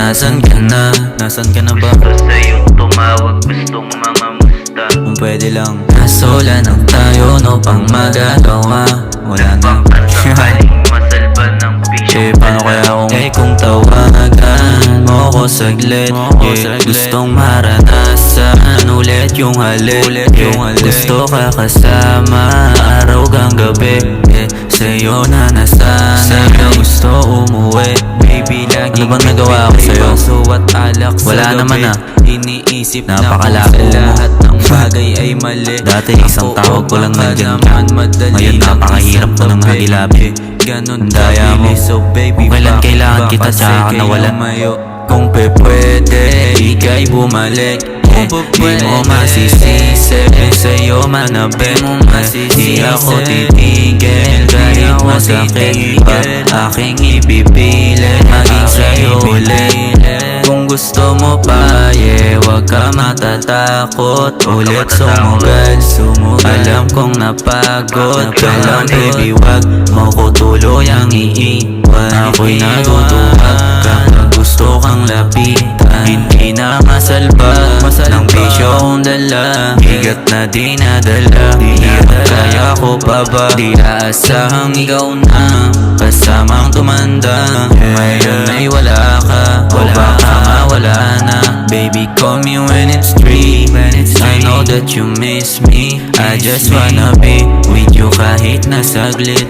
nasan ka na? Nasan ka na ba? Gusto sa'yo tumawag, gustong mga musta. Kung pwede lang, nasola ng tayo, no pang magagawa. Wala na. Sakaling masalba ng pisyo. Paano kaya kung tawagan mo ko saglit? Gustong maranasan ulit yung halik. Gusto ka kasama araw gang gabi. Sa'yo na nasanay, gusto umuwi. Baby, lagi ano bang nagawa ko sa'yo? Wala naman ah. Iniisip napakalako mo. Lahat ng bagay ay mali. Dati isang tawag ko lang nandyan ka. Ngayon napakahirap ko ng hagilabi. Ganon daya mo. Kung kailan kailangan kita tsaka ka nawalan. Kung pwede, ika'y bumalik. Di mo masisisi, sa'yo manabi. Di ako titigil kahit masakit pa. Aking ipipilit maging sa'yo ulit. Kung gusto mo pa, wag ka matatakot. Ulit sumugal, alam kong napagod ka lang baby, wag mo ko tuluyang iiwan. Ako'y natutuwag kapag gusto kang lapitan. Hindi na masalba ng bisyo kong dala. Bigat na dinadala, hirap kaya ko pa ba? Di aasahang ikaw na kasamang tumanda. Ngayon ay wala ka, o baka mawala na. Baby, call me when it's 3. I know that you miss me. I just wanna be with you kahit na saglit.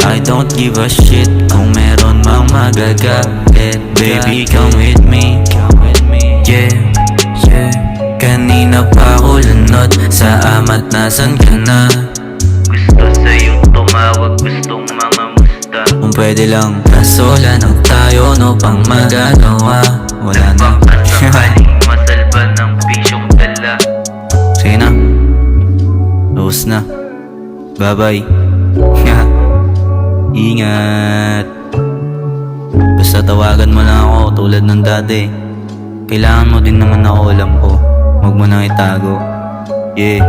I don't give a shit kung meron mang magagalit. Baby, come with me. Yeah. Kanina pa ako lunod sa amat, nasan ka na? Gusto sa'yo tumawag, gustong mga musta. Kung pwede lang, nasola ng tayo, no pang magagawa. Wala na. Sakaling masalba ng pisyong dala. Sige na. Rose na. Bye bye. Ingat. Basta tawagan mo lang ako tulad ng dati. Kailangan mo din naman ako, alam ko. Huwag mo nang itago. Yeah.